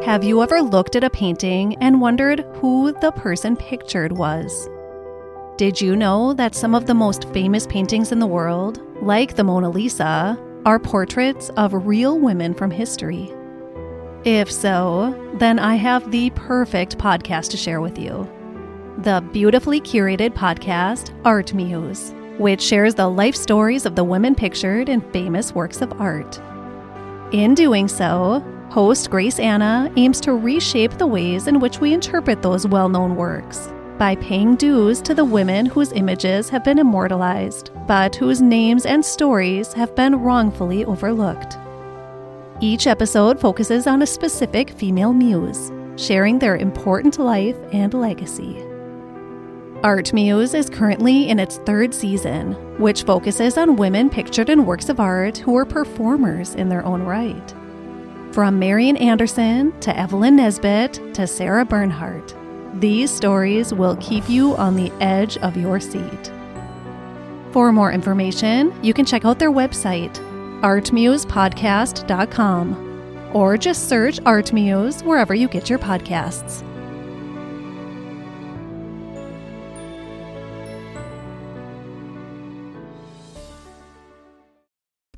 Have you ever looked at a painting and wondered who the person pictured was? Did you know that some of the most famous paintings in the world, like the Mona Lisa, are portraits of real women from history? If so, then I have the perfect podcast to share with you. The beautifully curated podcast, Art Muse, which shares the life stories of the women pictured in famous works of art. In doing so, host Grace Anna aims to reshape the ways in which we interpret those well-known works by paying dues to the women whose images have been immortalized, but whose names and stories have been wrongfully overlooked. Each episode focuses on a specific female muse, sharing their important life and legacy. Art Muse is currently in its third season, which focuses on women pictured in works of art who are performers in their own right. From Marian Anderson to Evelyn Nesbit to Sarah Bernhardt, these stories will keep you on the edge of your seat. For more information, you can check out their website, artmusepodcast.com, or just search Art Muse wherever you get your podcasts.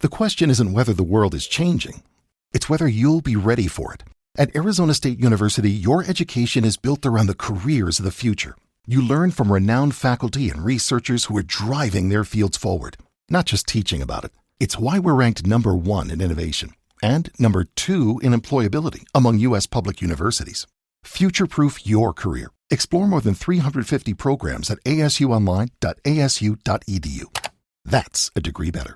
The question isn't whether the world is changing. It's whether you'll be ready for it. At Arizona State University, your education is built around the careers of the future. You learn from renowned faculty and researchers who are driving their fields forward, not just teaching about it. It's why we're ranked number 1 in innovation and number 2 in employability among U.S. public universities. Future-proof your career. Explore more than 350 programs at asuonline.asu.edu. That's a degree better.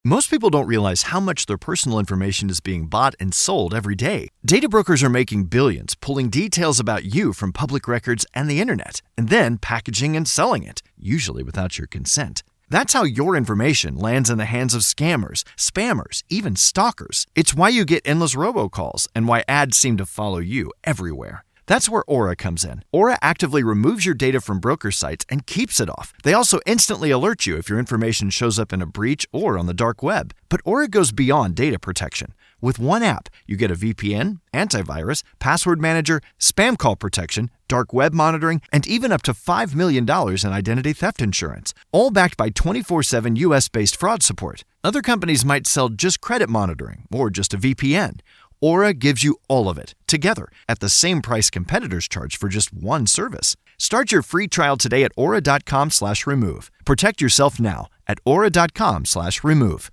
Most people don't realize how much their personal information is being bought and sold every day. Data brokers are making billions pulling details about you from public records and the internet, and then packaging and selling it, usually without your consent. That's how your information lands in the hands of scammers, spammers, even stalkers. It's why you get endless robocalls and why ads seem to follow you everywhere. That's where Aura comes in. Aura actively removes your data from broker sites and keeps it off. They also instantly alert you if your information shows up in a breach or on the dark web. But Aura goes beyond data protection. With one app, you get a VPN, antivirus, password manager, spam call protection, dark web monitoring, and even up to $5 million in identity theft insurance, all backed by 24/7 US-based fraud support. Other companies might sell just credit monitoring or just a VPN. Aura gives you all of it, together, at the same price competitors charge for just one service. Start your free trial today at aura.com/remove. Protect yourself now at aura.com/remove.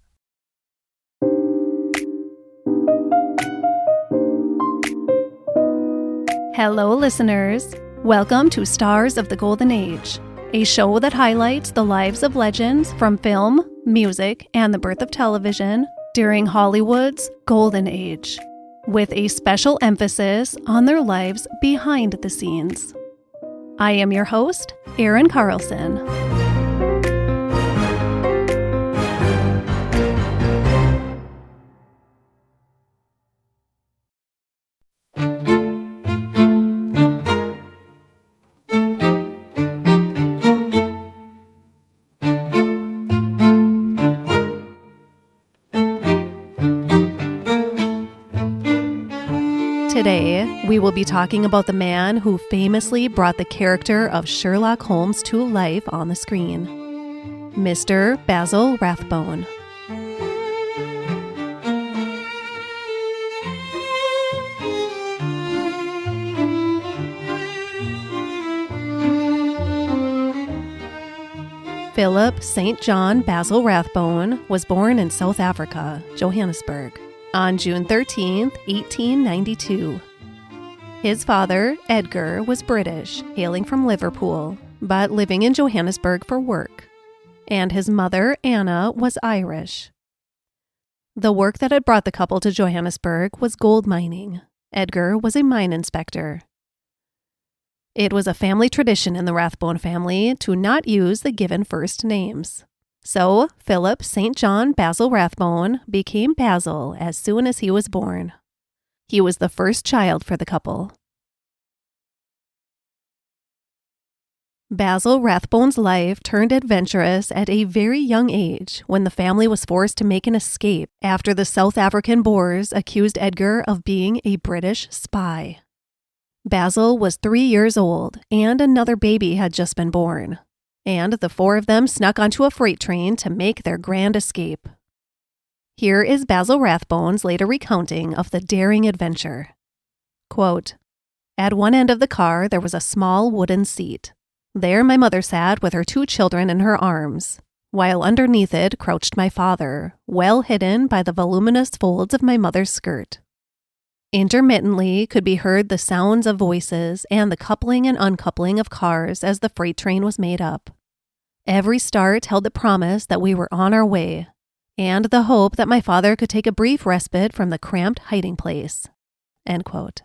Hello, listeners. Welcome to Stars of the Golden Age, a show that highlights the lives of legends from film, music, and the birth of television during Hollywood's Golden Age, with a special emphasis on their lives behind the scenes. I am your host, Erin Carlson. Today, we will be talking about the man who famously brought the character of Sherlock Holmes to life on the screen, Mr. Basil Rathbone. Philip St. John Basil Rathbone was born in South Africa, Johannesburg, on June 13, 1892. His father, Edgar, was British, hailing from Liverpool, but living in Johannesburg for work, and his mother, Anna, was Irish. The work that had brought the couple to Johannesburg was gold mining. Edgar was a mine inspector. It was a family tradition in the Rathbone family to not use the given first names. So, Philip St. John Basil Rathbone became Basil as soon as he was born. He was the first child for the couple. Basil Rathbone's life turned adventurous at a very young age when the family was forced to make an escape after the South African Boers accused Edgar of being a British spy. Basil was 3 years old and another baby had just been born, and the four of them snuck onto a freight train to make their grand escape. Here is Basil Rathbone's later recounting of the daring adventure. Quote, "At one end of the car there was a small wooden seat. There my mother sat with her 2 children in her arms, while underneath it crouched my father, well hidden by the voluminous folds of my mother's skirt. Intermittently could be heard the sounds of voices and the coupling and uncoupling of cars as the freight train was made up. Every start held the promise that we were on our way, and the hope that my father could take a brief respite from the cramped hiding place." End quote.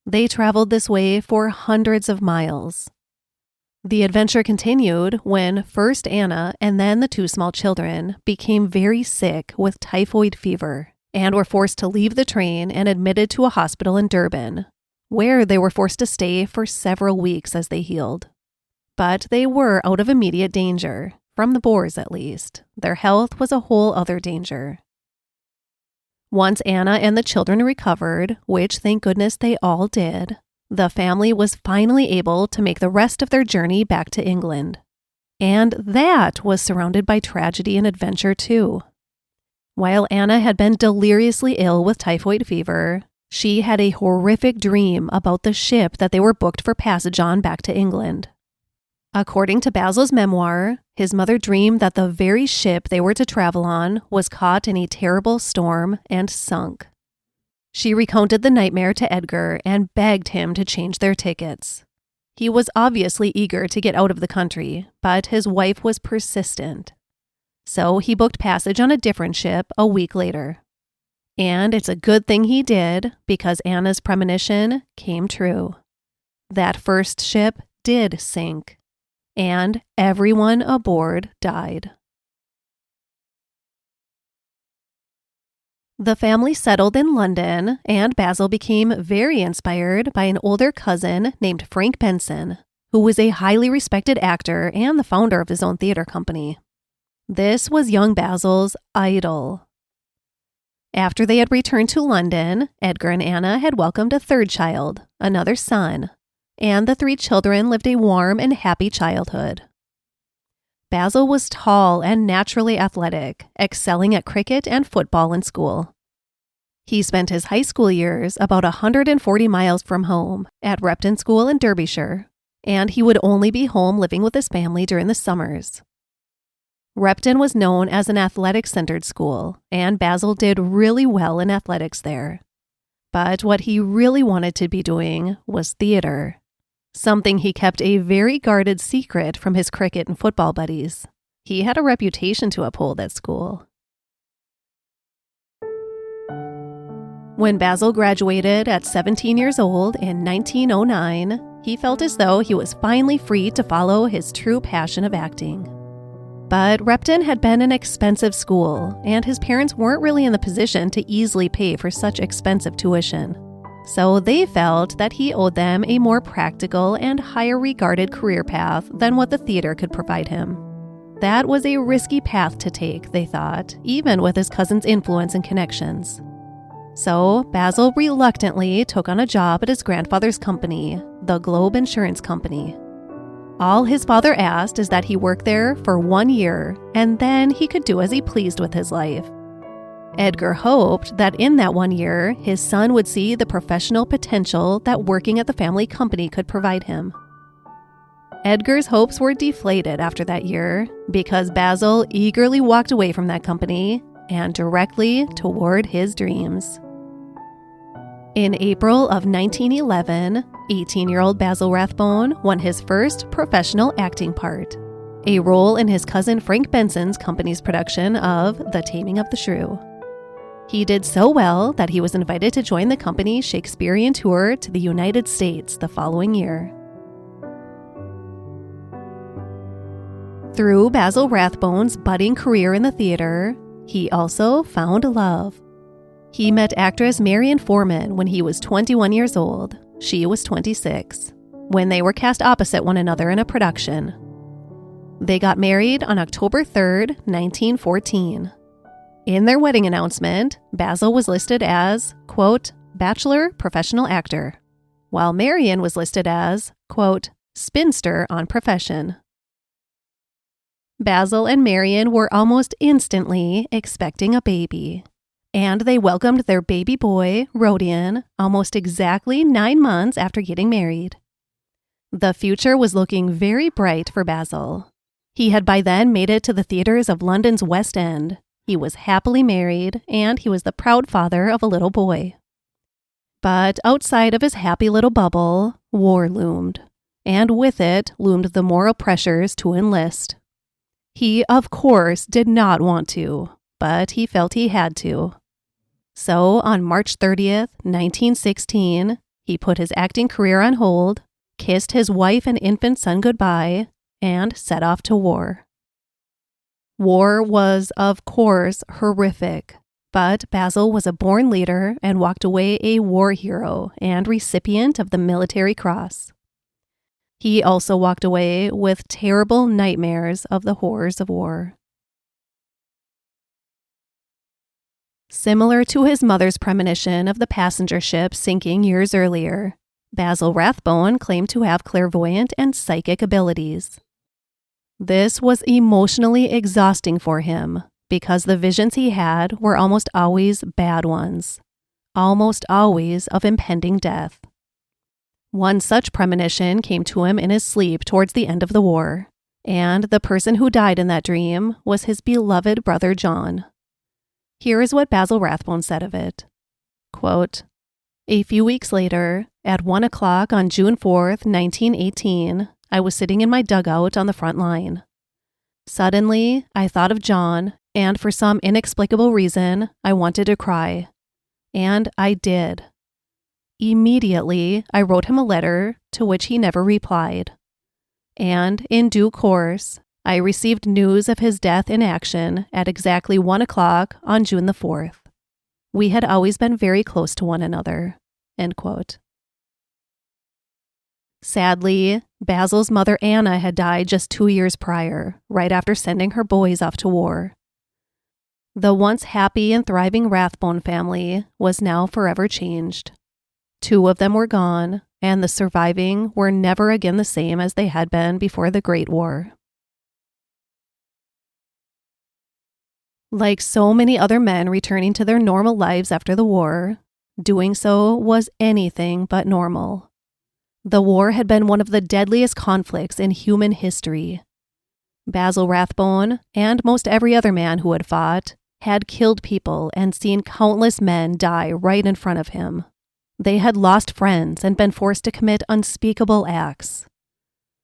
They traveled this way for hundreds of miles. The adventure continued when first Anna and then the 2 small children became very sick with typhoid fever and were forced to leave the train and admitted to a hospital in Durban, where they were forced to stay for several weeks as they healed. But they were out of immediate danger, from the Boers at least. Their health was a whole other danger. Once Anna and the children recovered, which thank goodness they all did, the family was finally able to make the rest of their journey back to England. And that was surrounded by tragedy and adventure too. While Anna had been deliriously ill with typhoid fever, she had a horrific dream about the ship that they were booked for passage on back to England. According to Basil's memoir, his mother dreamed that the very ship they were to travel on was caught in a terrible storm and sunk. She recounted the nightmare to Edgar and begged him to change their tickets. He was obviously eager to get out of the country, but his wife was persistent. So he booked passage on a different ship a week later. And it's a good thing he did, because Anna's premonition came true. That first ship did sink, and everyone aboard died. The family settled in London, and Basil became very inspired by an older cousin named Frank Benson, who was a highly respected actor and the founder of his own theater company. This was young Basil's idol. After they had returned to London, Edgar and Anna had welcomed a 3rd child, another son, and the 3 children lived a warm and happy childhood. Basil was tall and naturally athletic, excelling at cricket and football in school. He spent his high school years about 140 miles from home at Repton School in Derbyshire, and he would only be home living with his family during the summers. Repton was known as an athletic-centered school, and Basil did really well in athletics there. But what he really wanted to be doing was theater, something he kept a very guarded secret from his cricket and football buddies. He had a reputation to uphold at school. When Basil graduated at 17 years old in 1909, he felt as though he was finally free to follow his true passion of acting. But Repton had been an expensive school, and his parents weren't really in the position to easily pay for such expensive tuition. So they felt that he owed them a more practical and higher regarded career path than what the theater could provide him. That was a risky path to take, they thought, even with his cousin's influence and connections. So Basil reluctantly took on a job at his grandfather's company, the Globe Insurance Company. All his father asked is that he work there for 1 year, and then he could do as he pleased with his life. Edgar hoped that in that 1 year, his son would see the professional potential that working at the family company could provide him. Edgar's hopes were deflated after that year because Basil eagerly walked away from that company and directly toward his dreams. In April of 1911, 18-year-old Basil Rathbone won his first professional acting part, a role in his cousin Frank Benson's company's production of The Taming of the Shrew. He did so well that he was invited to join the company's Shakespearean tour to the United States the following year. Through Basil Rathbone's budding career in the theater, he also found love. He met actress Marian Foreman when he was 21 years old. She was 26. when they were cast opposite one another in a production. They got married on October 3rd, 1914. In their wedding announcement, Basil was listed as, quote, bachelor professional actor, while Marion was listed as, quote, spinster on profession. Basil and Marion were almost instantly expecting a baby, and they welcomed their baby boy, Rodion, almost exactly 9 months after getting married. The future was looking very bright for Basil. He had by then made it to the theaters of London's West End. He was happily married, and he was the proud father of a little boy. But outside of his happy little bubble, war loomed, and with it loomed the moral pressures to enlist. He, of course, did not want to, but he felt he had to. So, on March 30th, 1916, he put his acting career on hold, kissed his wife and infant son goodbye, and set off to war. War was, of course, horrific, but Basil was a born leader and walked away a war hero and recipient of the Military Cross. He also walked away with terrible nightmares of the horrors of war. Similar to his mother's premonition of the passenger ship sinking years earlier, Basil Rathbone claimed to have clairvoyant and psychic abilities. This was emotionally exhausting for him because the visions he had were almost always bad ones, almost always of impending death. One such premonition came to him in his sleep towards the end of the war, and the person who died in that dream was his beloved brother John. Here is what Basil Rathbone said of it. Quote, a few weeks later, at 1 o'clock on June 4th, 1918, I was sitting in my dugout on the front line. Suddenly, I thought of John, and for some inexplicable reason, I wanted to cry. And I did. Immediately, I wrote him a letter to which he never replied. And in due course, I received news of his death in action at exactly 1 o'clock on June the 4th. We had always been very close to one another. End quote. Sadly, Basil's mother Anna had died just 2 years prior, right after sending her boys off to war. The once happy and thriving Rathbone family was now forever changed. 2 of them were gone, and the surviving were never again the same as they had been before the Great War. Like so many other men returning to their normal lives after the war, doing so was anything but normal. The war had been one of the deadliest conflicts in human history. Basil Rathbone, and most every other man who had fought, had killed people and seen countless men die right in front of him. They had lost friends and been forced to commit unspeakable acts.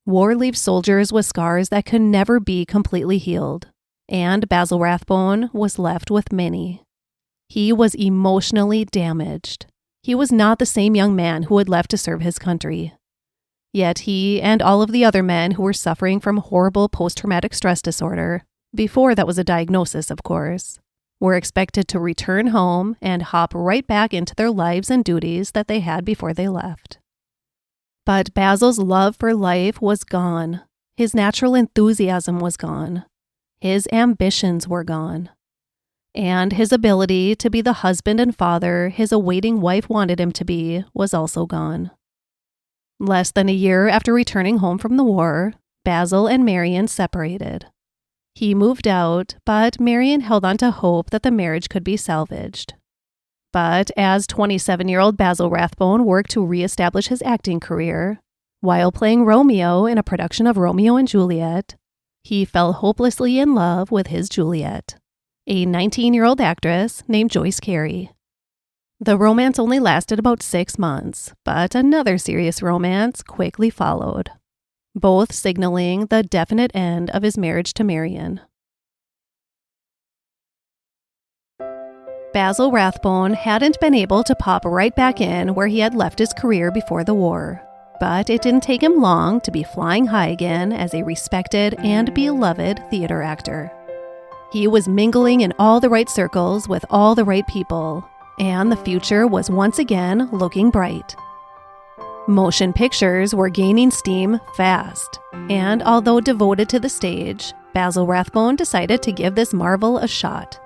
War leaves soldiers with scars that could never be completely healed, and Basil Rathbone was left with many. He was emotionally damaged. He was not the same young man who had left to serve his country. Yet he and all of the other men who were suffering from horrible post-traumatic stress disorder, before that was a diagnosis, of course, were expected to return home and hop right back into their lives and duties that they had before they left. But Basil's love for life was gone. His natural enthusiasm was gone. His ambitions were gone. And his ability to be the husband and father his awaiting wife wanted him to be was also gone. Less than a year after returning home from the war, Basil and Marion separated. He moved out, but Marion held on to hope that the marriage could be salvaged. But as 27-year-old Basil Rathbone worked to reestablish his acting career, while playing Romeo in a production of Romeo and Juliet, he fell hopelessly in love with his Juliet, a 19-year-old actress named Joyce Carey. The romance only lasted about 6 months, but another serious romance quickly followed, both signaling the definite end of his marriage to Marion. Basil Rathbone hadn't been able to pop right back in where he had left his career before the war, but it didn't take him long to be flying high again as a respected and beloved theater actor. He was mingling in all the right circles with all the right people, and the future was once again looking bright. Motion pictures were gaining steam fast, and although devoted to the stage, Basil Rathbone decided to give this marvel a shot.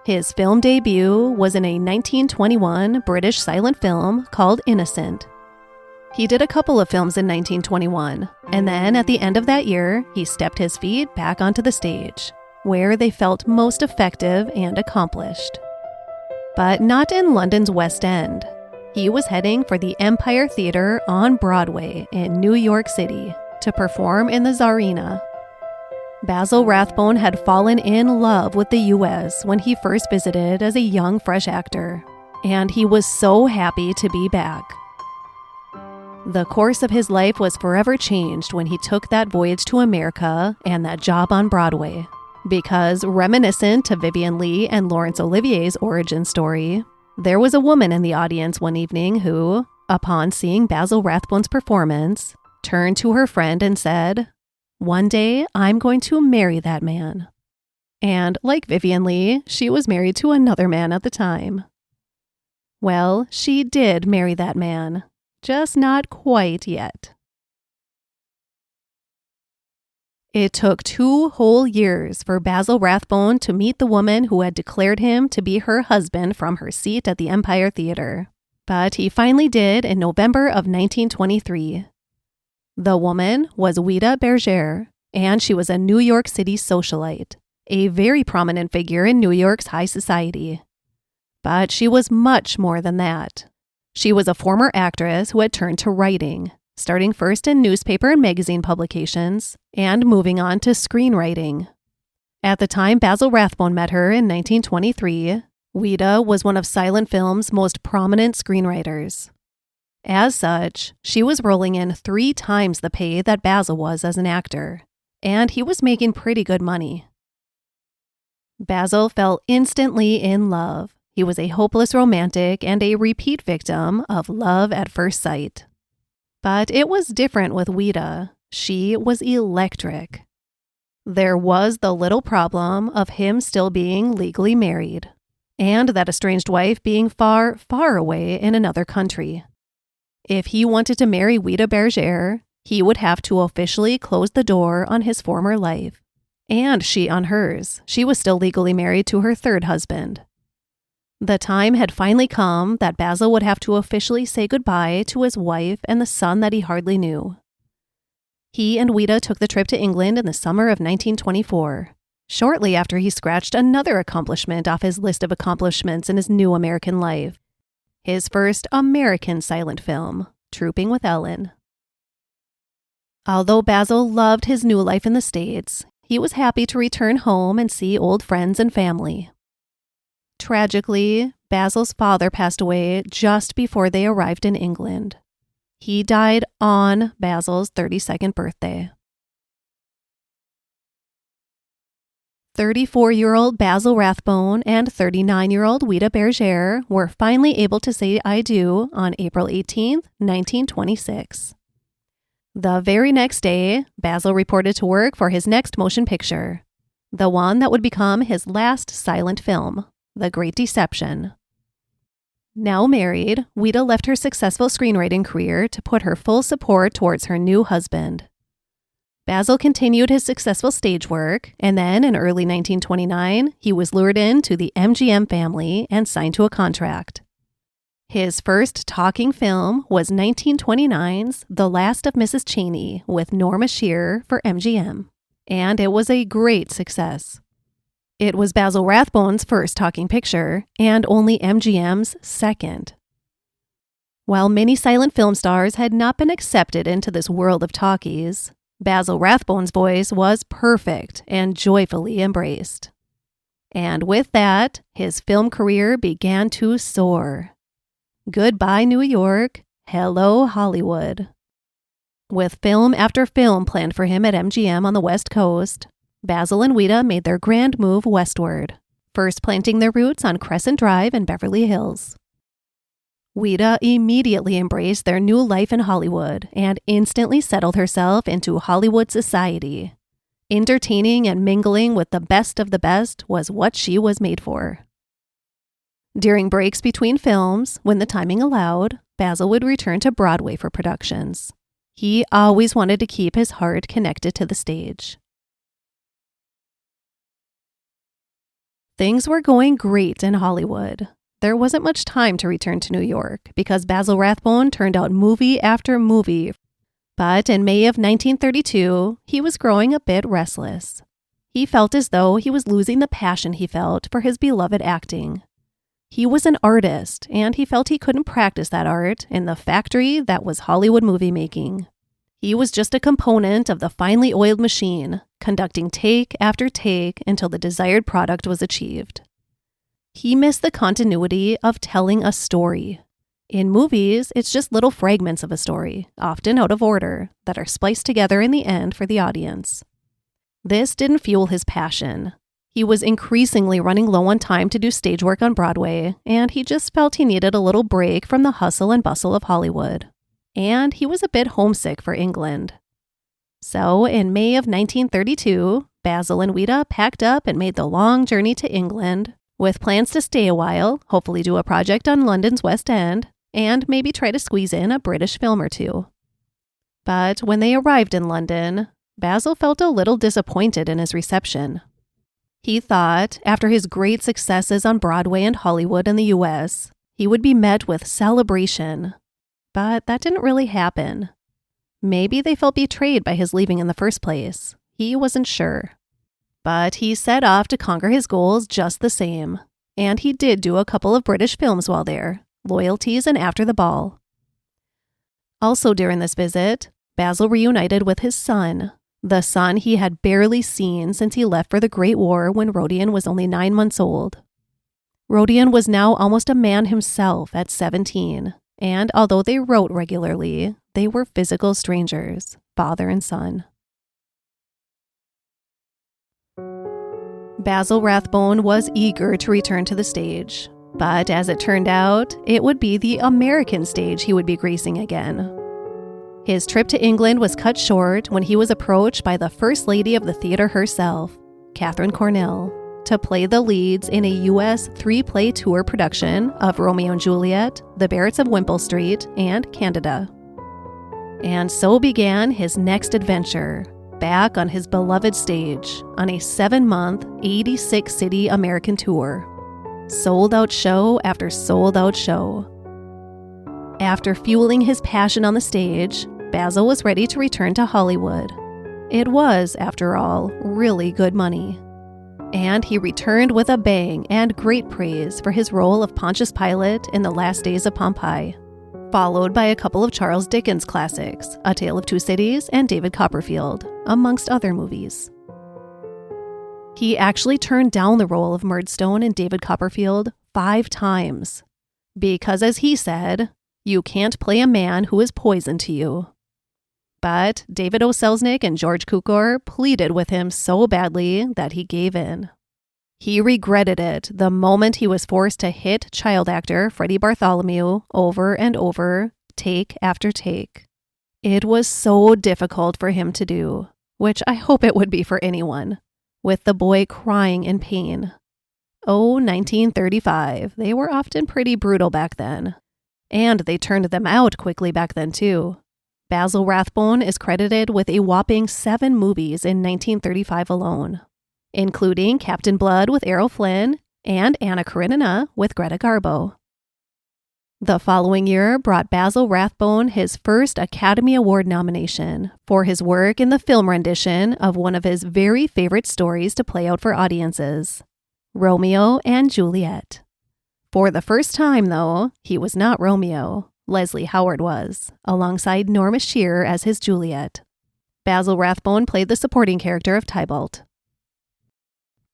His film debut was in a 1921 British silent film called Innocent. He did a couple of films in 1921, and then at the end of that year, he stepped his feet back onto the stage, where they felt most effective and accomplished. But not in London's West End. He was heading for the Empire Theatre on Broadway in New York City to perform in the Tsarina. Basil Rathbone had fallen in love with the U.S. when he first visited as a young, fresh actor, and he was so happy to be back. The course of his life was forever changed when he took that voyage to America and that job on Broadway, because reminiscent to Vivien Leigh and Laurence Olivier's origin story, there was a woman in the audience one evening who, upon seeing Basil Rathbone's performance, turned to her friend and said, "One day I'm going to marry that man." And like Vivien Leigh, she was married to another man at the time. Well, she did marry that man. Just not quite yet. It took 2 whole years for Basil Rathbone to meet the woman who had declared him to be her husband from her seat at the Empire Theatre. But he finally did in November of 1923. The woman was Ouida Bergère, and she was a New York City socialite, a very prominent figure in New York's high society. But she was much more than that. She was a former actress who had turned to writing, starting first in newspaper and magazine publications, and moving on to screenwriting. At the time Basil Rathbone met her in 1923, Ouida was one of silent film's most prominent screenwriters. As such, she was rolling in 3 times the pay that Basil was as an actor, and he was making pretty good money. Basil fell instantly in love. He was a hopeless romantic and a repeat victim of love at first sight. But it was different with Ouida. She was electric. There was the little problem of him still being legally married, and that estranged wife being far, far away in another country. If he wanted to marry Ouida Bergère, he would have to officially close the door on his former life, and she on hers. She was still legally married to her 3rd husband. The time had finally come that Basil would have to officially say goodbye to his wife and the son that he hardly knew. He and Ouida took the trip to England in the summer of 1924, shortly after he scratched another accomplishment off his list of accomplishments in his new American life. His first American silent film, Trooping with Ellen. Although Basil loved his new life in the States, he was happy to return home and see old friends and family. Tragically, Basil's father passed away just before they arrived in England. He died on Basil's 32nd birthday. 34-year-old Basil Rathbone and 39-year-old Ouida Bergère were finally able to say I do on April 18, 1926. The very next day, Basil reported to work for his next motion picture, the one that would become his last silent film, The Great Deception. Now married, Ouida left her successful screenwriting career to put her full support towards her new husband. Basil continued his successful stage work, and then in early 1929, he was lured into the MGM family and signed to a contract. His first talking film was 1929's The Last of Mrs. Cheney with Norma Shearer for MGM, and it was a great success. It was Basil Rathbone's first talking picture, and only MGM's second. While many silent film stars had not been accepted into this world of talkies, Basil Rathbone's voice was perfect and joyfully embraced. And with that, his film career began to soar. Goodbye, New York. Hello, Hollywood. With film after film planned for him at MGM on the West Coast, Basil and Ouida made their grand move westward, first planting their roots on Crescent Drive in Beverly Hills. Ouida immediately embraced their new life in Hollywood and instantly settled herself into Hollywood society. Entertaining and mingling with the best of the best was what she was made for. During breaks between films, when the timing allowed, Basil would return to Broadway for productions. He always wanted to keep his heart connected to the stage. Things were going great in Hollywood. There wasn't much time to return to New York because Basil Rathbone turned out movie after movie. But in May of 1932, he was growing a bit restless. He felt as though he was losing the passion he felt for his beloved acting. He was an artist, and he felt he couldn't practice that art in the factory that was Hollywood movie making. He was just a component of the finely oiled machine, conducting take after take until the desired product was achieved. He missed the continuity of telling a story. In movies, it's just little fragments of a story, often out of order, that are spliced together in the end for the audience. This didn't fuel his passion. He was increasingly running low on time to do stage work on Broadway, and he just felt he needed a little break from the hustle and bustle of Hollywood. And he was a bit homesick for England. So, in May of 1932, Basil and Ouida packed up and made the long journey to England, with plans to stay a while, hopefully do a project on London's West End, and maybe try to squeeze in a British film or two. But when they arrived in London, Basil felt a little disappointed in his reception. He thought, after his great successes on Broadway and Hollywood in the US, he would be met with celebration. But that didn't really happen. Maybe they felt betrayed by his leaving in the first place. He wasn't sure. But he set off to conquer his goals just the same. And he did do a couple of British films while there, Loyalties and After the Ball. Also during this visit, Basil reunited with his son, the son he had barely seen since he left for the Great War when Rodion was only 9 months old. Rodion was now almost a man himself at 17, and although they wrote regularly, they were physical strangers, father and son. Basil Rathbone was eager to return to the stage, but as it turned out, it would be the American stage he would be gracing again. His trip to England was cut short when he was approached by the First Lady of the theater herself, Catherine Cornell, to play the leads in a U.S. 3-play tour production of Romeo and Juliet, The Barretts of Wimpole Street, and Candida. And so began his next adventure, back on his beloved stage, on a 7-month, 86-city American tour. Sold-out show after sold-out show. After fueling his passion on the stage, Basil was ready to return to Hollywood. It was, after all, really good money. And he returned with a bang and great praise for his role of Pontius Pilate in The Last Days of Pompeii, followed by a couple of Charles Dickens classics, A Tale of Two Cities and David Copperfield, amongst other movies. He actually turned down the role of Murdstone in David Copperfield 5 times, because as he said, you can't play a man who is poison to you. But David O. Selznick and George Cukor pleaded with him so badly that he gave in. He regretted it the moment he was forced to hit child actor Freddie Bartholomew over and over, take after take. It was so difficult for him to do, which I hope it would be for anyone, with the boy crying in pain. Oh, 1935, they were often pretty brutal back then. And they turned them out quickly back then, too. Basil Rathbone is credited with a whopping 7 movies in 1935 alone, including Captain Blood with Errol Flynn and Anna Karenina with Greta Garbo. The following year brought Basil Rathbone his first Academy Award nomination for his work in the film rendition of one of his very favorite stories to play out for audiences, Romeo and Juliet. For the first time, though, he was not Romeo. Leslie Howard was, alongside Norma Shearer as his Juliet. Basil Rathbone played the supporting character of Tybalt.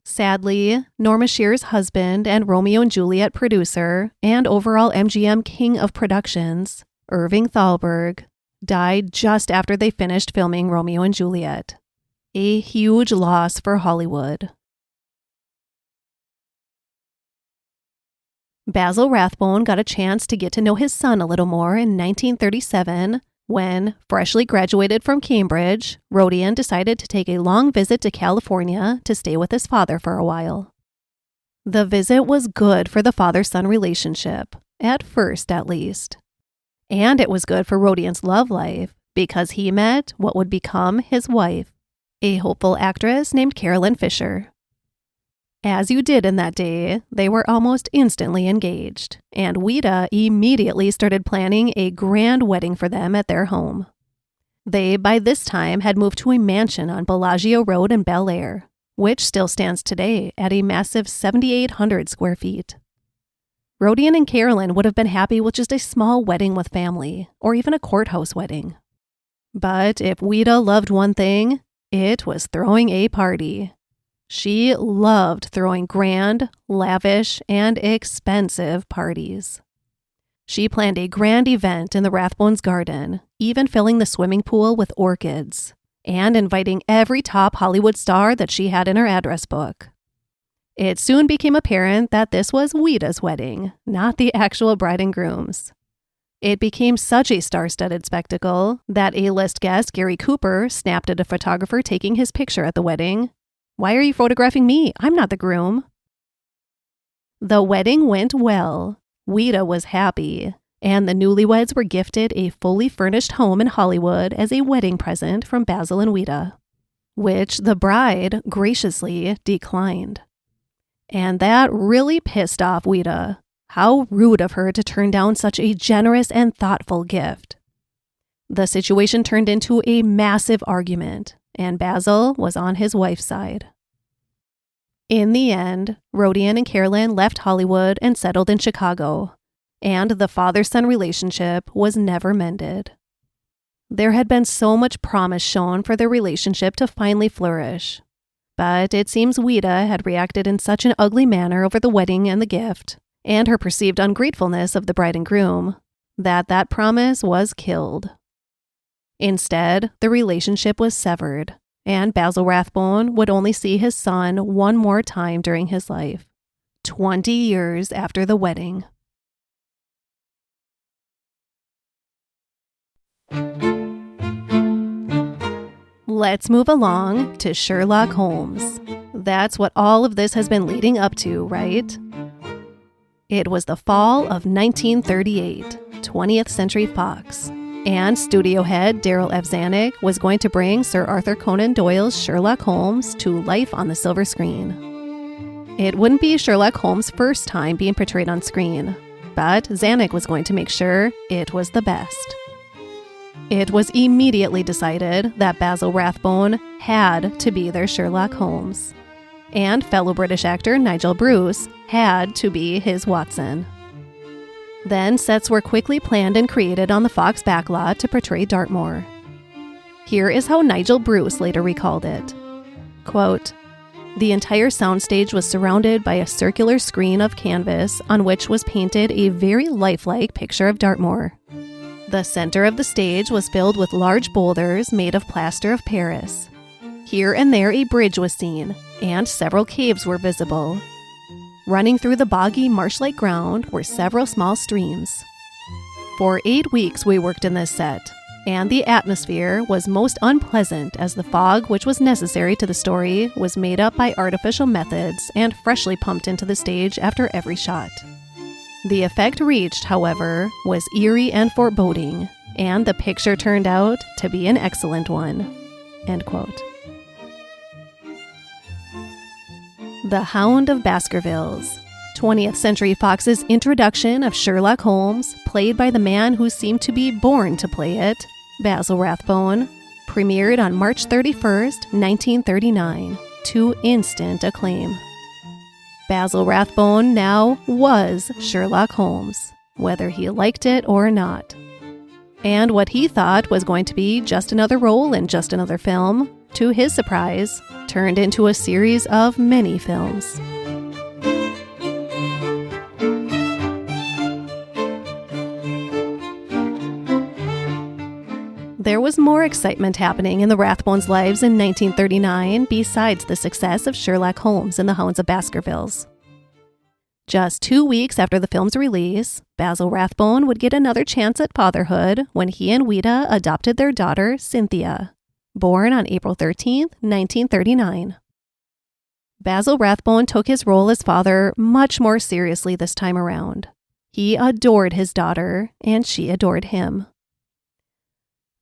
Sadly, Norma Shearer's husband and Romeo and Juliet producer and overall MGM king of productions, Irving Thalberg, died just after they finished filming Romeo and Juliet. A huge loss for Hollywood. Basil Rathbone got a chance to get to know his son a little more in 1937 when, freshly graduated from Cambridge, Rodion decided to take a long visit to California to stay with his father for a while. The visit was good for the father-son relationship, at first at least. And it was good for Rodian's love life because he met what would become his wife, a hopeful actress named Carolyn Fisher. As you did in that day, they were almost instantly engaged, and Ouida immediately started planning a grand wedding for them at their home. They, by this time, had moved to a mansion on Bellagio Road in Bel Air, which still stands today at a massive 7,800 square feet. Rodian and Carolyn would have been happy with just a small wedding with family, or even a courthouse wedding. But if Ouida loved one thing, it was throwing a party. She loved throwing grand, lavish, and expensive parties. She planned a grand event in the Rathbones' garden, even filling the swimming pool with orchids, and inviting every top Hollywood star that she had in her address book. It soon became apparent that this was Ouida's wedding, not the actual bride and groom's. It became such a star-studded spectacle that A-list guest Gary Cooper snapped at a photographer taking his picture at the wedding. "Why are you photographing me? I'm not the groom." The wedding went well. Ouida was happy, and the newlyweds were gifted a fully furnished home in Hollywood as a wedding present from Basil and Ouida, which the bride graciously declined. And that really pissed off Ouida. How rude of her to turn down such a generous and thoughtful gift. The situation turned into a massive argument, and Basil was on his wife's side. In the end, Rodian and Carolyn left Hollywood and settled in Chicago, and the father-son relationship was never mended. There had been so much promise shown for their relationship to finally flourish, but it seems Ouida had reacted in such an ugly manner over the wedding and the gift, and her perceived ungratefulness of the bride and groom, that promise was killed. Instead, the relationship was severed, and Basil Rathbone would only see his son one more time during his life, 20 years after the wedding. Let's move along to Sherlock Holmes. That's what all of this has been leading up to, right? It was the fall of 1938, 20th Century Fox, and studio head Darryl F. Zanuck was going to bring Sir Arthur Conan Doyle's Sherlock Holmes to life on the silver screen. It wouldn't be Sherlock Holmes' first time being portrayed on screen, but Zanuck was going to make sure it was the best. It was immediately decided that Basil Rathbone had to be their Sherlock Holmes, and fellow British actor Nigel Bruce had to be his Watson. Then sets were quickly planned and created on the Fox backlot to portray Dartmoor. Here is how Nigel Bruce later recalled it. Quote, "The entire soundstage was surrounded by a circular screen of canvas on which was painted a very lifelike picture of Dartmoor. The center of the stage was filled with large boulders made of plaster of Paris. Here and there a bridge was seen, and several caves were visible. Running through the boggy marsh-like ground were several small streams. For 8 weeks we worked in this set, and the atmosphere was most unpleasant as the fog which was necessary to the story was made up by artificial methods and freshly pumped into the stage after every shot. The effect reached, however, was eerie and foreboding, and the picture turned out to be an excellent one." End quote. The Hound of Baskervilles, 20th Century Fox's introduction of Sherlock Holmes, played by the man who seemed to be born to play it, Basil Rathbone, premiered on March 31st, 1939, to instant acclaim. Basil Rathbone now was Sherlock Holmes, whether he liked it or not. And what he thought was going to be just another role in just another film, to his surprise, turned into a series of many films. There was more excitement happening in the Rathbones' lives in 1939 besides the success of Sherlock Holmes and the Hounds of Baskervilles. Just 2 weeks after the film's release, Basil Rathbone would get another chance at fatherhood when he and Ouida adopted their daughter, Cynthia, born on April 13, 1939. Basil Rathbone took his role as father much more seriously this time around. He adored his daughter, and she adored him.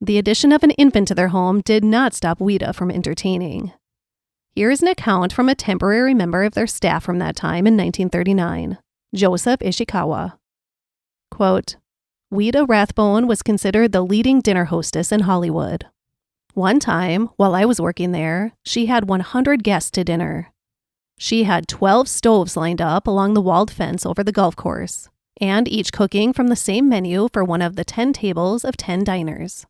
The addition of an infant to their home did not stop Ouida from entertaining. Here's an account from a temporary member of their staff from that time in 1939, Joseph Ishikawa. Quote, Ouida Rathbone was considered the leading dinner hostess in Hollywood. One time, while I was working there, she had 100 guests to dinner. She had 12 stoves lined up along the walled fence over the golf course, and each cooking from the same menu for one of the 10 tables of 10 diners.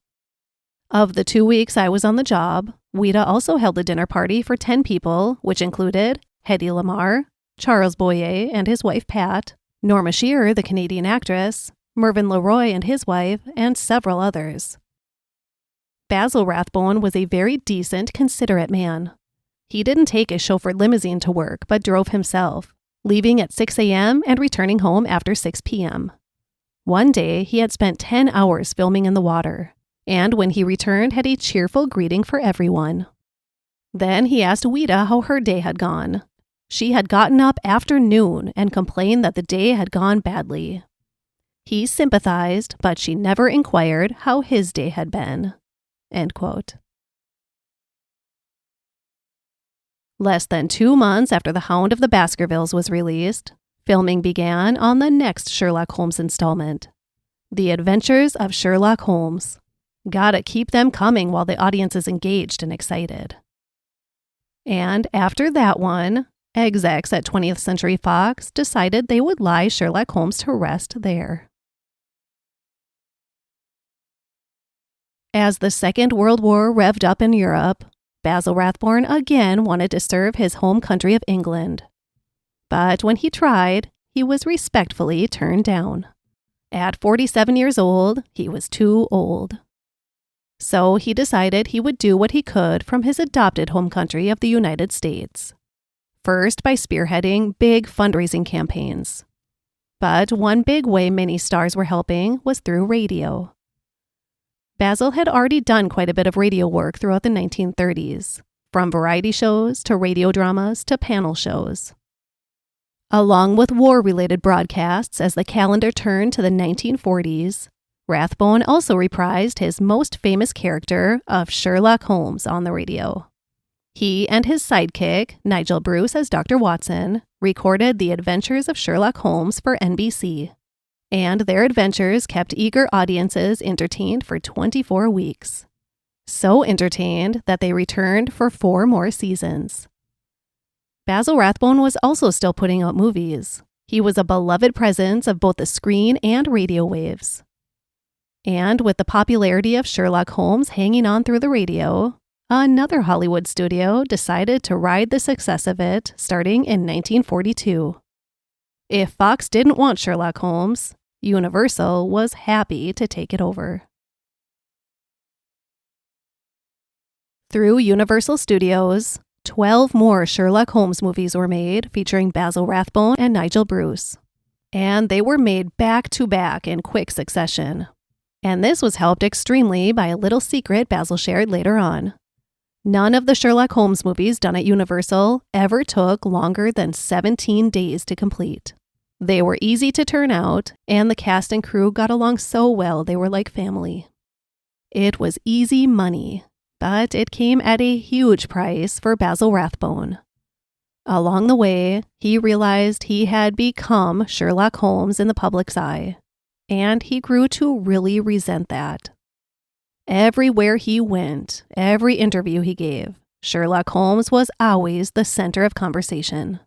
Of the 2 weeks I was on the job, Ouida also held a dinner party for 10 people, which included Hedy Lamarr, Charles Boyer and his wife Pat, Norma Shearer, the Canadian actress, Mervyn LeRoy and his wife, and several others. Basil Rathbone was a very decent, considerate man. He didn't take a chauffeured limousine to work, but drove himself, leaving at 6 a.m. and returning home after 6 p.m. One day, he had spent 10 hours filming in the water, and when he returned had a cheerful greeting for everyone. Then he asked Ouida how her day had gone. She had gotten up after noon and complained that the day had gone badly. He sympathized, but she never inquired how his day had been. End quote. Less than 2 months after The Hound of the Baskervilles was released, filming began on the next Sherlock Holmes installment, The Adventures of Sherlock Holmes. Gotta keep them coming while the audience is engaged and excited. And after that one, execs at 20th Century Fox decided they would lie Sherlock Holmes to rest there. As the Second World War revved up in Europe, Basil Rathbone again wanted to serve his home country of England. But when he tried, he was respectfully turned down. At 47 years old, he was too old. So he decided he would do what he could from his adopted home country of the United States. First by spearheading big fundraising campaigns. But one big way many stars were helping was through radio. Basil had already done quite a bit of radio work throughout the 1930s, from variety shows to radio dramas to panel shows. Along with war-related broadcasts as the calendar turned to the 1940s, Rathbone also reprised his most famous character of Sherlock Holmes on the radio. He and his sidekick, Nigel Bruce as Dr. Watson, recorded The Adventures of Sherlock Holmes for NBC. And their adventures kept eager audiences entertained for 24 weeks. So entertained that they returned for 4 more seasons. Basil Rathbone was also still putting out movies. He was a beloved presence of both the screen and radio waves. And with the popularity of Sherlock Holmes hanging on through the radio, another Hollywood studio decided to ride the success of it starting in 1942. If Fox didn't want Sherlock Holmes, Universal was happy to take it over. Through Universal Studios, 12 more Sherlock Holmes movies were made featuring Basil Rathbone and Nigel Bruce. And they were made back-to-back in quick succession. And this was helped extremely by a little secret Basil shared later on. None of the Sherlock Holmes movies done at Universal ever took longer than 17 days to complete. They were easy to turn out, and the cast and crew got along so well they were like family. It was easy money, but it came at a huge price for Basil Rathbone. Along the way, he realized he had become Sherlock Holmes in the public's eye, and he grew to really resent that. Everywhere he went, every interview he gave, Sherlock Holmes was always the center of conversation.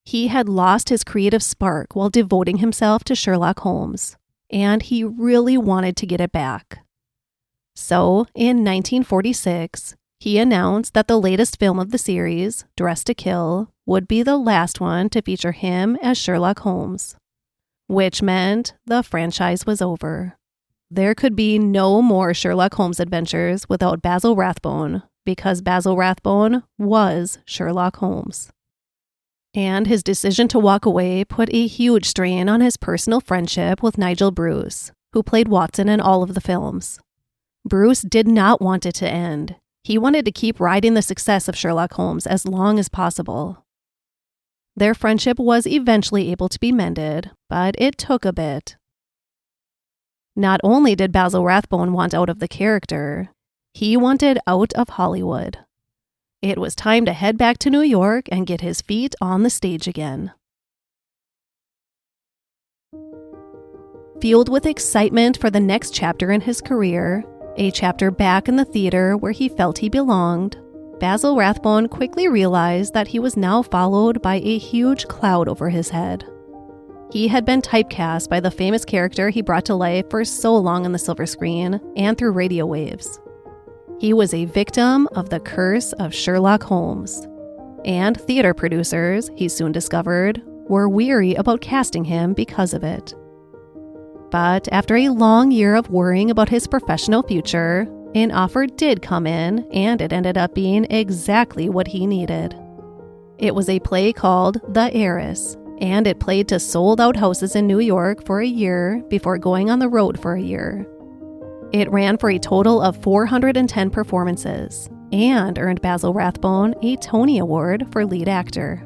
He had lost his creative spark while devoting himself to Sherlock Holmes, and he really wanted to get it back. So, in 1946, he announced that the latest film of the series, Dressed to Kill, would be the last one to feature him as Sherlock Holmes, which meant the franchise was over. There could be no more Sherlock Holmes adventures without Basil Rathbone, because Basil Rathbone was Sherlock Holmes. And his decision to walk away put a huge strain on his personal friendship with Nigel Bruce, who played Watson in all of the films. Bruce did not want it to end. He wanted to keep riding the success of Sherlock Holmes as long as possible. Their friendship was eventually able to be mended, but it took a bit. Not only did Basil Rathbone want out of the character, he wanted out of Hollywood. It was time to head back to New York and get his feet on the stage again. Fueled with excitement for the next chapter in his career, a chapter back in the theater where he felt he belonged, Basil Rathbone quickly realized that he was now followed by a huge cloud over his head. He had been typecast by the famous character he brought to life for so long on the silver screen and through radio waves. He was a victim of the curse of Sherlock Holmes, and theater producers, he soon discovered, were weary about casting him because of it. But after a long year of worrying about his professional future, an offer did come in, and it ended up being exactly what he needed. It was a play called The Heiress, and it played to sold-out houses in New York for a year before going on the road for a year. It ran for a total of 410 performances, and earned Basil Rathbone a Tony Award for lead actor.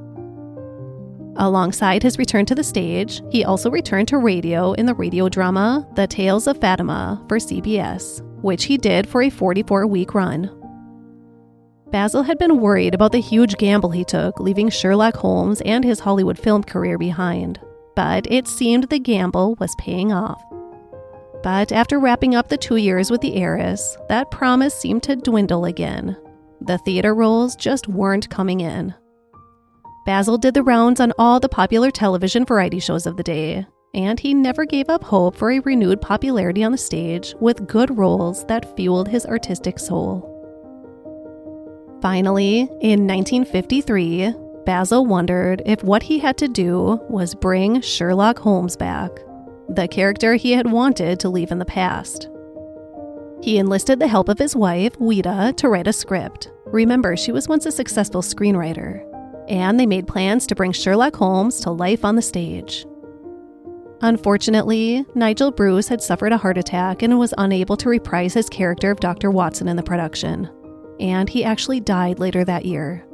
Alongside his return to the stage, he also returned to radio in the radio drama The Tales of Fatima for CBS, which he did for a 44-week run. Basil had been worried about the huge gamble he took leaving Sherlock Holmes and his Hollywood film career behind, but it seemed the gamble was paying off. But after wrapping up the 2 years with The Heiress, that promise seemed to dwindle again. The theater roles just weren't coming in. Basil did the rounds on all the popular television variety shows of the day, and he never gave up hope for a renewed popularity on the stage with good roles that fueled his artistic soul. Finally, in 1953, Basil wondered if what he had to do was bring Sherlock Holmes back, the character he had wanted to leave in the past. He enlisted the help of his wife, Ouida, to write a script. Remember, she was once a successful screenwriter. And they made plans to bring Sherlock Holmes to life on the stage. Unfortunately, Nigel Bruce had suffered a heart attack and was unable to reprise his character of Dr. Watson in the production, and he actually died later that year.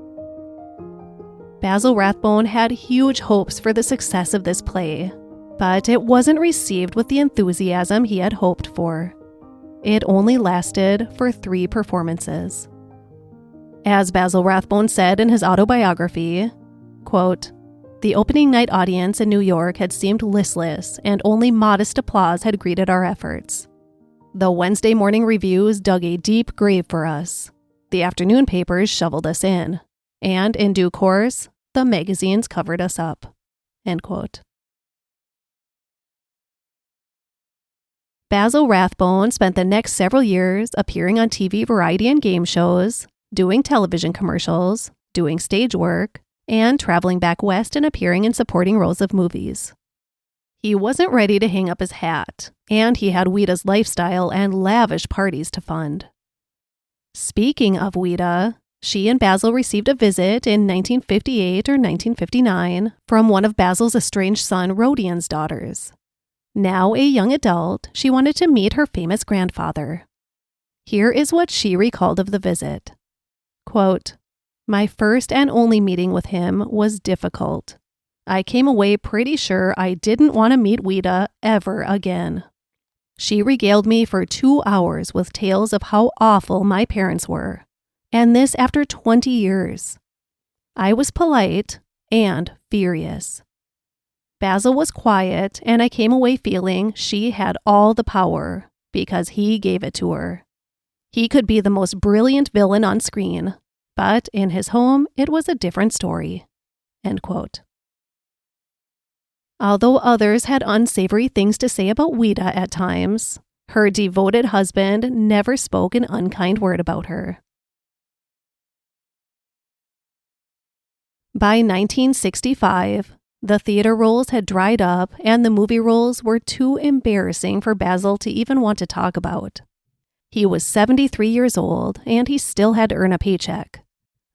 Basil Rathbone had huge hopes for the success of this play, but it wasn't received with the enthusiasm he had hoped for. It only lasted for 3 performances. As Basil Rathbone said in his autobiography, quote, "The opening night audience in New York had seemed listless, and only modest applause had greeted our efforts. The Wednesday morning reviews dug a deep grave for us. The afternoon papers shoveled us in, and in due course, the magazines covered us up." End quote. Basil Rathbone spent the next several years appearing on TV variety and game shows, doing television commercials, doing stage work, and traveling back west and appearing in supporting roles of movies. He wasn't ready to hang up his hat, and he had Ouida's lifestyle and lavish parties to fund. Speaking of Ouida, she and Basil received a visit in 1958 or 1959 from one of Basil's estranged son Rodian's daughters. Now a young adult, she wanted to meet her famous grandfather. Here is what she recalled of the visit. Quote, "My first and only meeting with him was difficult. I came away pretty sure I didn't want to meet Ouida ever again. She regaled me for 2 hours with tales of how awful my parents were, and this after 20 years. I was polite and furious. Basil was quiet, and I came away feeling she had all the power because he gave it to her. He could be the most brilliant villain on screen, but in his home, it was a different story." End quote. Although others had unsavory things to say about Ouida at times, her devoted husband never spoke an unkind word about her. By 1965, the theater roles had dried up and the movie roles were too embarrassing for Basil to even want to talk about. He was 73 years old, and he still had to earn a paycheck.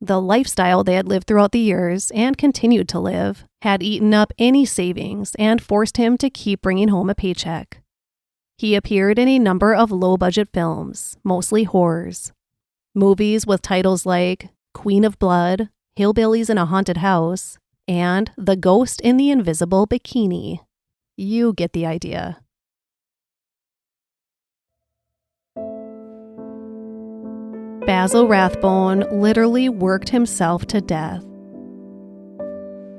The lifestyle they had lived throughout the years, and continued to live, had eaten up any savings and forced him to keep bringing home a paycheck. He appeared in a number of low-budget films, mostly horrors. Movies with titles like Queen of Blood, Hillbillies in a Haunted House, and The Ghost in the Invisible Bikini. You get the idea. Basil Rathbone literally worked himself to death.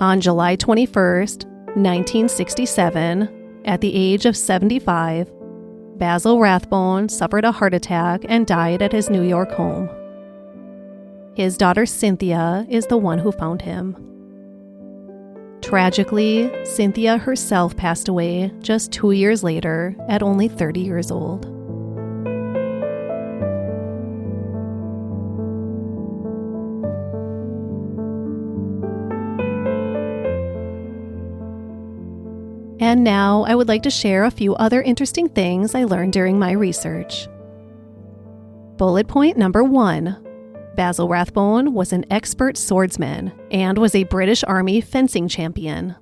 On July 21st, 1967, at the age of 75, Basil Rathbone suffered a heart attack and died at his New York home. His daughter Cynthia is the one who found him. Tragically, Cynthia herself passed away just 2 years later at only 30 years old. And now I would like to share a few other interesting things I learned during my research. Bullet point number 1. Basil Rathbone was an expert swordsman and was a British Army fencing champion.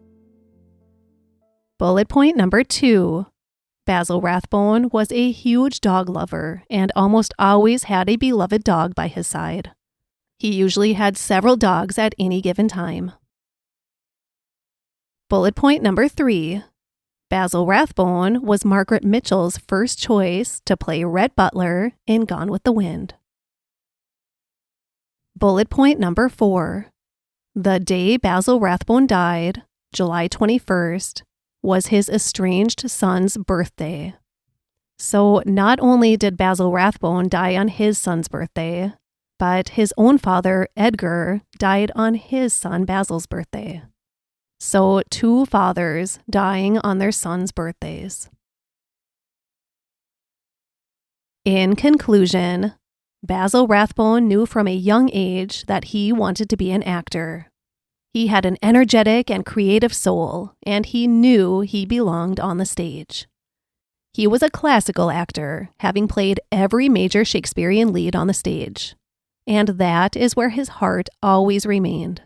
Bullet point number 2. Basil Rathbone was a huge dog lover and almost always had a beloved dog by his side. He usually had several dogs at any given time. Bullet point number 3. Basil Rathbone was Margaret Mitchell's first choice to play Rhett Butler in Gone with the Wind. Bullet point number 4. The day Basil Rathbone died, July 21st, was his estranged son's birthday. So not only did Basil Rathbone die on his son's birthday, but his own father, Edgar, died on his son Basil's birthday. So 2 fathers dying on their sons' birthdays. In conclusion, Basil Rathbone knew from a young age that he wanted to be an actor. He had an energetic and creative soul, and he knew he belonged on the stage. He was a classical actor, having played every major Shakespearean lead on the stage. And that is where his heart always remained.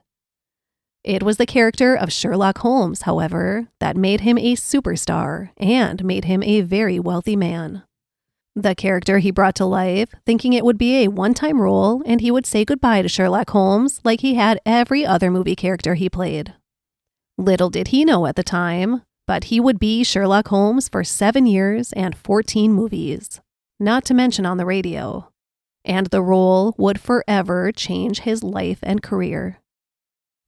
It was the character of Sherlock Holmes, however, that made him a superstar and made him a very wealthy man. The character he brought to life, thinking it would be a one-time role and he would say goodbye to Sherlock Holmes like he had every other movie character he played. Little did he know at the time, but he would be Sherlock Holmes for 7 years and 14 movies, not to mention on the radio. And the role would forever change his life and career.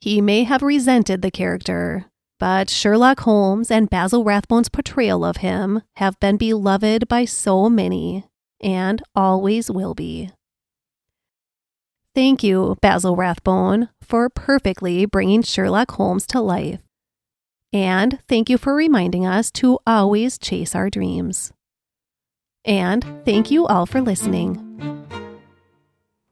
He may have resented the character, but Sherlock Holmes and Basil Rathbone's portrayal of him have been beloved by so many, and always will be. Thank you, Basil Rathbone, for perfectly bringing Sherlock Holmes to life. And thank you for reminding us to always chase our dreams. And thank you all for listening.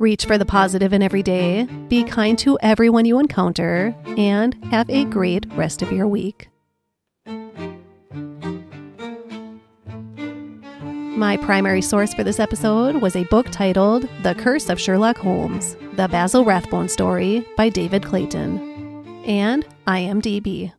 Reach for the positive in every day, be kind to everyone you encounter, and have a great rest of your week. My primary source for this episode was a book titled The Curse of Sherlock Holmes, The Basil Rathbone Story by David Clayton, and IMDB.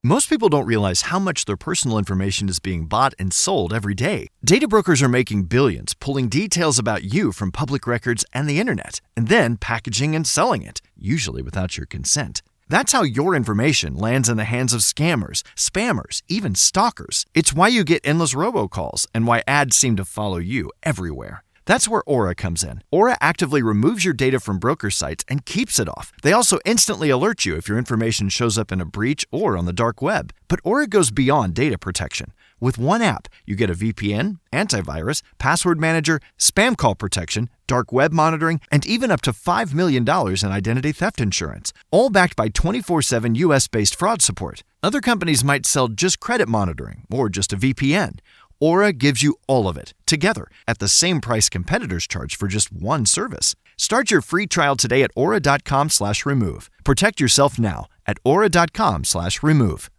Most people don't realize how much their personal information is being bought and sold every day. Data brokers are making billions, pulling details about you from public records and the internet, and then packaging and selling it, usually without your consent. That's how your information lands in the hands of scammers, spammers, even stalkers. It's why you get endless robocalls and why ads seem to follow you everywhere. That's where Aura comes in. Aura actively removes your data from broker sites and keeps it off. They also instantly alert you if your information shows up in a breach or on the dark web. But Aura goes beyond data protection. With one app, you get a VPN, antivirus, password manager, spam call protection, dark web monitoring, and even up to $5 million in identity theft insurance, all backed by 24/7 US-based fraud support. Other companies might sell just credit monitoring or just a VPN. Aura gives you all of it, together, at the same price competitors charge for just one service. Start your free trial today at aura.com/remove. Protect yourself now at aura.com/remove.